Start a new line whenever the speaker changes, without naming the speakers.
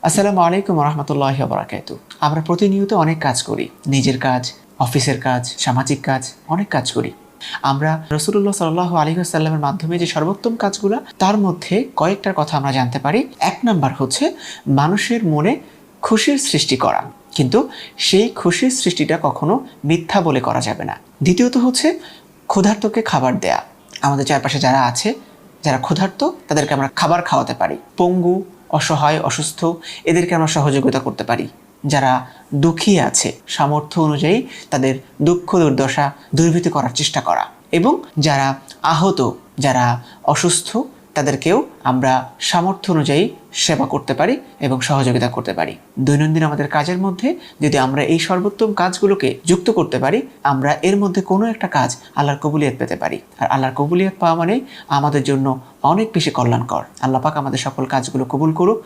আসসালামু আলাইকুম রহমতুল্লাহি ওয়া বারাকাতুহু। আমরা প্রতিনিয়ত অনেক কাজ করি, নিজের কাজ, অফিসের কাজ, সামাজিক কাজ, অনেক কাজ করি। আমরা রাসূলুল্লাহ সাল্লাল্লাহু আলাইহি ওয়াসাল্লামের মাধ্যমে যে সর্বোত্তম কাজগুলো, তার মধ্যে কয়েকটার কথা আমরা জানতে পারি। এক নাম্বার হচ্ছে মানুষের মনে খুশির সৃষ্টি করা, কিন্তু সেই খুশির সৃষ্টিটা কখনো মিথ্যা বলে করা যাবে না। দ্বিতীয়ত হচ্ছে ক্ষুধার্তকে খাবার দেয়া। আমাদের চারপাশে যারা আছে, যারা ক্ষুধার্ত, তাদেরকে আমরা খাবার খাওয়াতে পারি। পঙ্গু, অসহায়, অসুস্থ, এদেরকে আমরা সহযোগিতা করতে পারি। যারা দুঃখী আছে, সামর্থ্য অনুযায়ী তাদের দুঃখ দুর্দশা দূরীভূত করার চেষ্টা করা। এবং যারা আহত, যারা অসুস্থ, তাদেরকেও আমরা সামর্থ্য অনুযায়ী সেবা করতে পারি এবং সহযোগিতা করতে পারি। দৈনন্দিন আমাদের কাজের মধ্যে যদি আমরা এই সর্বোত্তম কাজগুলোকে যুক্ত করতে পারি, আমরা এর মধ্যে কোনো একটা কাজ আল্লাহর কবুলিয়ত পেতে পারি। আর আল্লাহর কবুলিয়ত পাওয়া মানে আমাদের জন্য অনেক বেশি কল্যাণকর। আল্লাহ পাক আমাদের সকল কাজগুলো কবুল করুক।